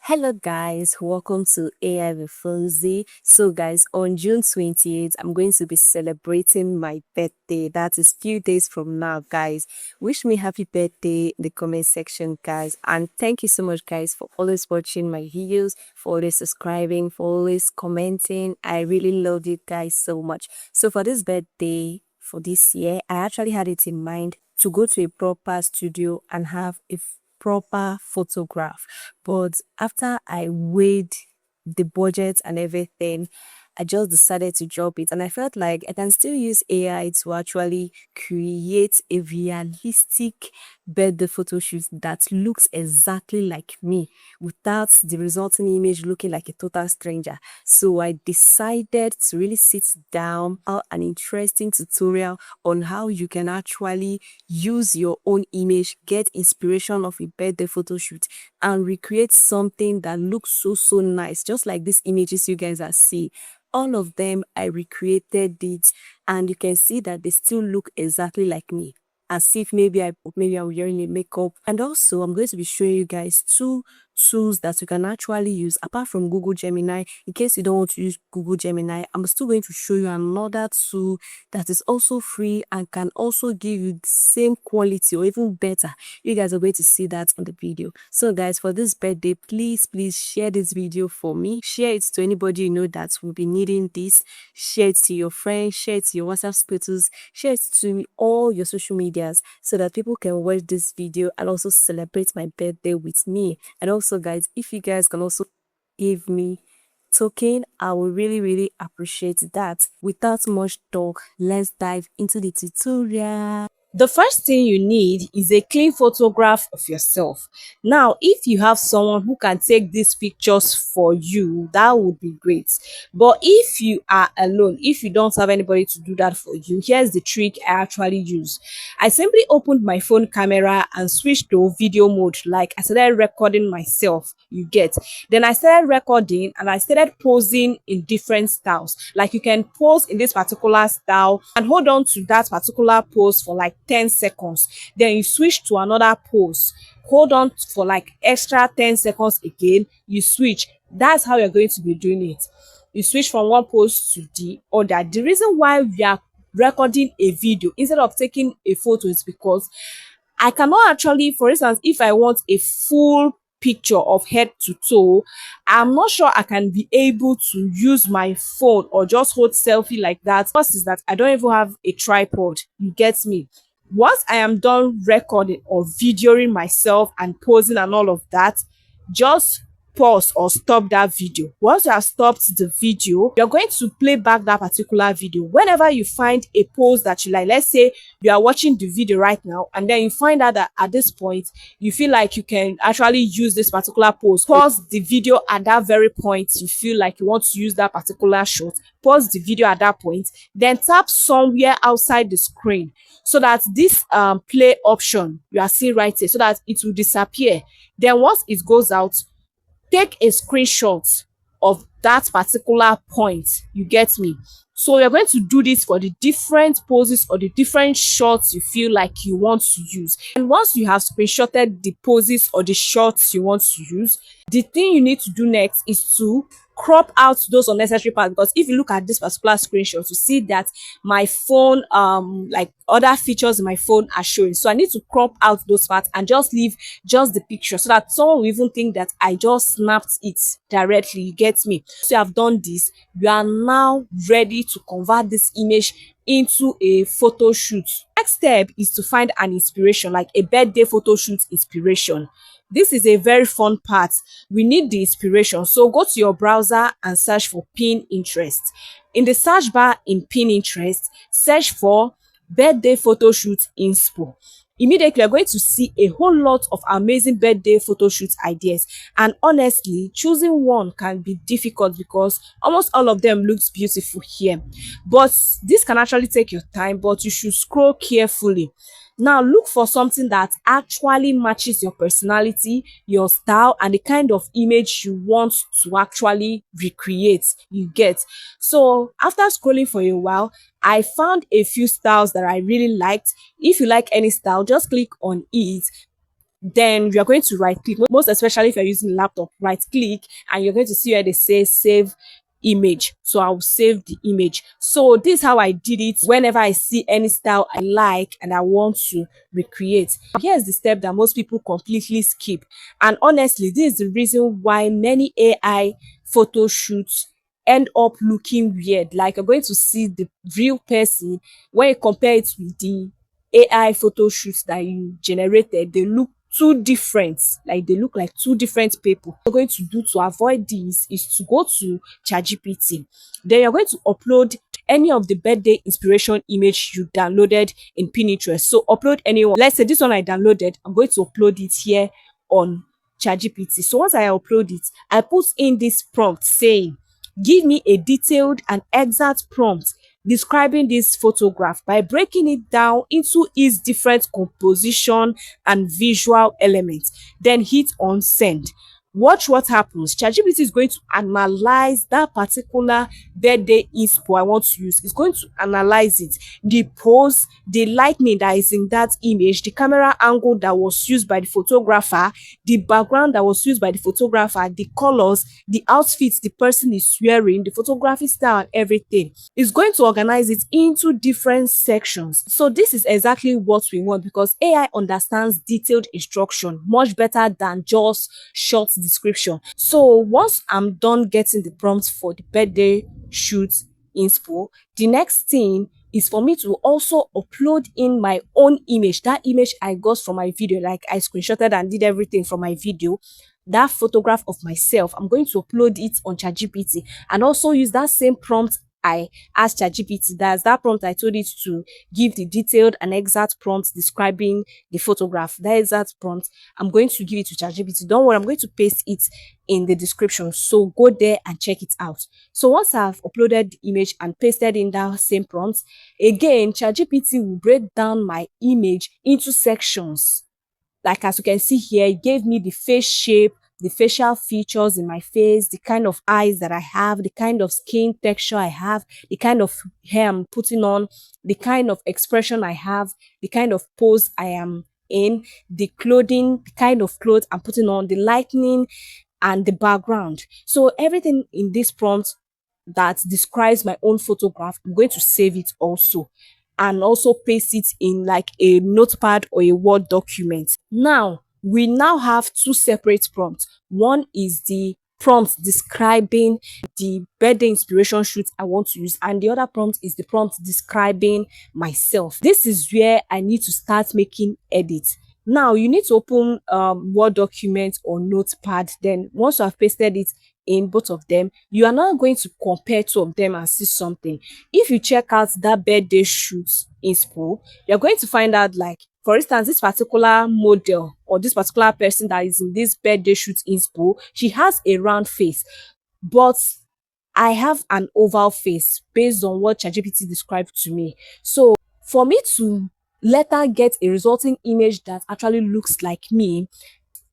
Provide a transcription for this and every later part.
Hello guys, welcome to AI with Fonzie. So guys, on June 28th, I'm going to be celebrating my birthday. That is few days from now, guys. Wish me happy birthday in the comment section, guys. And thank you so much, guys, for always watching my videos, for always subscribing, for always commenting. I really love you guys so much. So for this birthday, for this year, I actually had it in mind to go to a proper studio and have a proper photograph. But after I weighed the budget and everything, I just decided to drop it. And I felt like I can still use AI to actually create a realistic birthday photo shoot that looks exactly like me without the resulting image looking like a total stranger. So I decided to really sit down out an interesting tutorial on how you can actually use your own image, get inspiration of a birthday photo shoot, and recreate something that looks so nice, just like these images you guys are seeing. All of them, I recreated it, and you can see that they still look exactly like me, as if maybe I'm wearing a makeup. And also, I'm going to be showing you guys two tools that you can actually use apart from Google Gemini. In case you don't want to use Google Gemini, I'm still going to show you another tool that is also free and can also give you the same quality or even better. You guys are going to see that on the video. So guys, for this birthday, please share this video for me. Share it to anybody you know that will be needing this. Share it to your friends, share it to your WhatsApp status, share it to all your social medias so that people can watch this video and also celebrate my birthday with me. And also guys, if you guys can also give me token, I will really appreciate that. Without much talk, let's dive into the tutorial. The first thing you need is a clean photograph of yourself. Now, if you have someone who can take these pictures for you, that would be great. But if you are alone, if you don't have anybody to do that for you, here's the trick I actually use. I simply opened my phone camera and switched to video mode. Like I started recording myself, you get. Then I started recording and I started posing in different styles. Like you can pose in this particular style and hold on to that particular pose for like 10 seconds. Then you switch to another pose. Hold on for like extra 10 seconds again. You switch. That's how you're going to be doing it. You switch from one pose to the other. The reason why we are recording a video instead of taking a photo is because I cannot actually, for instance, if I want a full picture of head to toe, I'm not sure I can be able to use my phone or just hold selfie like that. First is that I don't even have a tripod. You get me? Once I am done recording or videoing myself and posing and all of that, just pause or stop that video. Once you have stopped the video, you're going to play back that particular video. Whenever you find a pose that you like, let's say you are watching the video right now and then you find out that at this point you feel like you can actually use this particular pose, pause the video at that very point you feel like you want to use that particular shot, pause the video at that point, then tap somewhere outside the screen so that this play option you are seeing right here, so that it will disappear. Then once it goes out, take a screenshot of that particular point. You get me? So you're going to do this for the different poses or the different shots you feel like you want to use. And once you have screenshotted the poses or the shots you want to use, the thing you need to do next is to crop out those unnecessary parts. Because if you look at this particular screenshot, you see that my phone like other features in my phone are showing, so I need to crop out those parts and just leave just the picture so that someone will even think that I just snapped it directly. You get me? So you have done this, you are now ready to convert this image into a photo shoot. Next step is to find an inspiration, like a birthday photo shoot inspiration. This is a very fun part. We need the inspiration. So go to your browser and search for Pinterest. In the search bar in Pinterest, search for birthday photo shoot inspo. Immediately you're going to see a whole lot of amazing birthday photo shoot ideas, and honestly choosing one can be difficult because almost all of them looks beautiful here, but this can actually take your time, but you should scroll carefully. Now look for something that actually matches your personality, your style, and the kind of image you want to actually recreate. You get? So after scrolling for a while, I found a few styles that I really liked. If you like any style, just click on it. then you're going to right click, most especially if you're using a laptop, right click, and you're going to see where they say save image. So I'll save the image. So this is how I did it whenever I see any style I like and I want to recreate. Here's the step that most people completely skip. And honestly, this is the reason why many AI photo shoots end up looking weird. Like you're going to see the real person when you compare it with the AI photo shoots that you generated, they look too different. Like they look like two different people. What you're going to do to avoid this is to go to ChatGPT. Then you're going to upload any of the birthday inspiration image you downloaded in Pinterest. So upload anyone. Let's say this one I downloaded, I'm going to upload it here on ChatGPT. So once I upload it, I put in this prompt saying, give me a detailed and exact prompt describing this photograph by breaking it down into its different composition and visual elements. Then hit on send. Watch what happens. ChatGPT is going to analyze that particular birthday inspo I want to use. It's going to analyze it, the pose, the lighting that is in that image, the camera angle that was used by the photographer, the background that was used by the photographer, the colors, the outfits the person is wearing, the photography style, and everything. It's going to organize it into different sections. So this is exactly what we want because AI understands detailed instruction much better than just short description. So once I'm done getting the prompts for the birthday shoot inspo, the next thing is for me to also upload in my own image, that image I got from my video, like I screenshotted and did everything from my video. That photograph of myself, I'm going to upload it on ChatGPT and also use that same prompt I asked ChatGPT. That's that prompt I told it to give the detailed and exact prompt describing the photograph. That exact prompt, I'm going to give it to ChatGPT. Don't worry, I'm going to paste it in the description. So go there and check it out. So once I've uploaded the image and pasted in that same prompt, again, ChatGPT will break down my image into sections. Like as you can see here, it gave me the face shape, the facial features in my face, the kind of eyes that I have, the kind of skin texture I have, the kind of hair I'm putting on, the kind of expression I have, the kind of pose I am in, the clothing, the kind of clothes I'm putting on, the lightning, and the background. So everything in this prompt that describes my own photograph, I'm going to save it also and also paste it in like a notepad or a Word document. Now, we now have two separate prompts. One is the prompt describing the birthday inspiration shoot I want to use, and the other prompt is the prompt describing myself. This is where I need to start making edits. Now you need to open Word document or notepad. Then once you have pasted it in both of them, you are now going to compare two of them and see something. If you check out that birthday shoot inspo, you're going to find out, like for instance, this particular model or this particular person that is in this birthday shoot inspo, she has a round face, but I have an oval face based on what ChatGPT described to me. So for me to later get a resulting image that actually looks like me,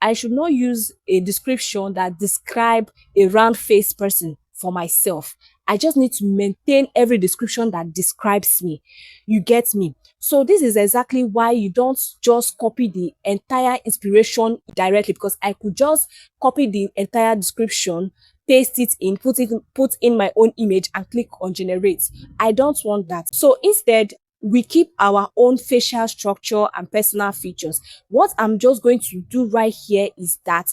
I should not use a description that describe a round faced person for myself. I just need to maintain every description that describes me. You get me? So this is exactly why you don't just copy the entire inspiration directly, because I could just copy the entire description, paste it in, put in my own image and click on generate. I don't want that. So instead, we keep our own facial structure and personal features. What I'm just going to do right here is that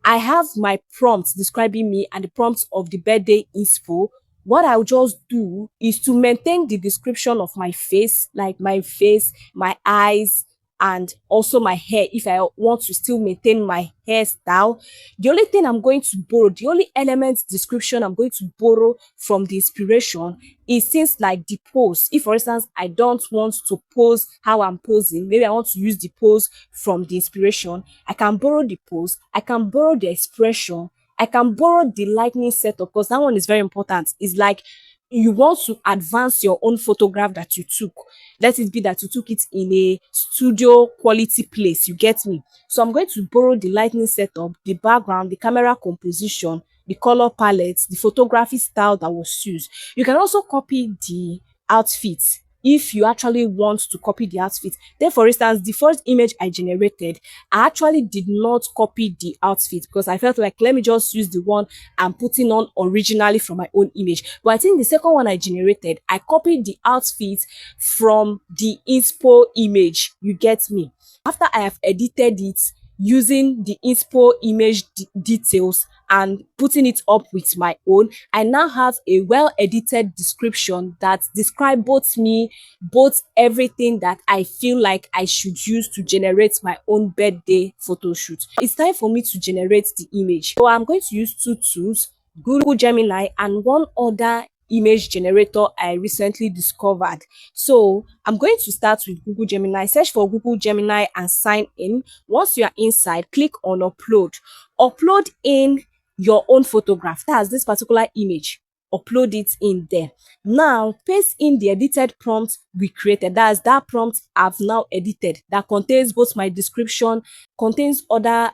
I have my prompts describing me and the prompts of the birthday inspo. What I'll just do is to maintain the description of my face, like my face, my eyes, and also my hair if I want to still maintain my hairstyle. The only thing I'm going to borrow, the only element description I'm going to borrow from the inspiration is things like the pose. If for instance I don't want to pose how I'm posing, maybe I want to use the pose from the inspiration, I can borrow the pose, I can borrow the expression, I can borrow the lightning setup, because that one is very important. It's like you want to advance your own photograph that you took. Let it be that you took it in a studio quality place. You get me? So I'm going to borrow the lighting setup, the background, the camera composition, the color palette, the photography style that was used. You can also copy the outfit. if you actually want to copy the outfit. Then for instance, the first image I generated, I actually did not copy the outfit because I felt like let me just use the one I'm putting on originally from my own image. But I think the second one I generated, I copied the outfit from the inspo image. You get me? After I have edited it using the inspo image details and putting it up with my own, I now have a well edited description that describe both me, both everything that I feel like I should use to generate my own birthday photo shoot. It's time for me to generate the image. So I'm going to use two tools, Google Gemini and one other image generator I recently discovered. So I'm going to start with Google Gemini. Search for Google Gemini and sign in. Once you are inside, click on upload. Upload in your own photograph. That's this particular image. Upload it in there. Now paste in the edited prompt we created. That's that prompt I've now edited that contains both my description, contains other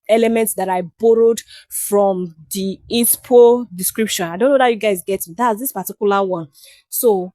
elements that I borrowed from the inspo description. I don't know that you guys get me. That's this particular one. So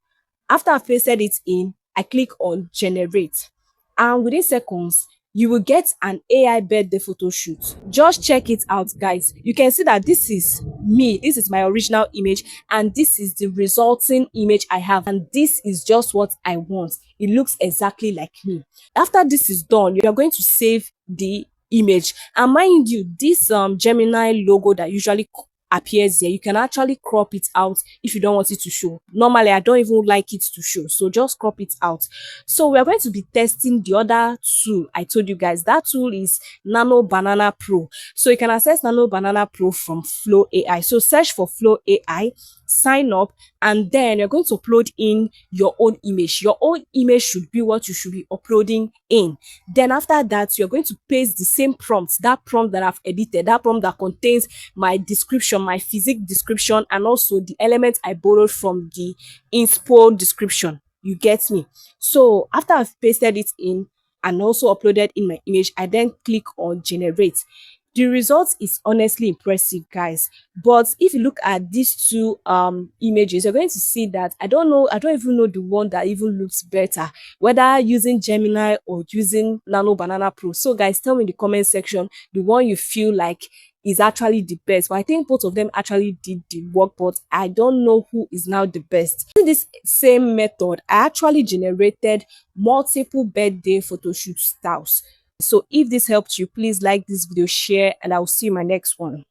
after I've pasted it in, I click on generate. And within seconds, you will get an AI birthday photo shoot. Just check it out, guys. You can see that this is me. This is my original image, and this is the resulting image I have. And this is just what I want. It looks exactly like me. After this is done, you are going to save the image. And mind you, this Gemini logo that usually appears here, you can actually crop it out if you don't want it to show. Normally, I don't even like it to show, so just crop it out. So we're going to be testing the other tool I told you guys. That tool is Nano Banana Pro. So you can access Nano Banana Pro from Flow AI. So search for Flow AI, sign up, and then you're going to upload in your own image. Your own image should be what you should be uploading in. Then after that, you're going to paste the same prompt, that prompt that I've edited, that prompt that contains my description, my physics description, and also the elements I borrowed from the inspo description. You get me? So after I've pasted it in and also uploaded in my image, I then click on generate. The result is honestly impressive, guys. But if you look at these two images, you're going to see that I don't even know the one that even looks better, whether using Gemini or using Nano Banana Pro. So guys, tell me in the comment section the one you feel like is actually the best. But I think both of them actually did the work, but I don't know who is now the best. In this same method, I actually generated multiple birthday photo shoot styles. So if this helped you, please like this video, share, and I'll see you in my next one.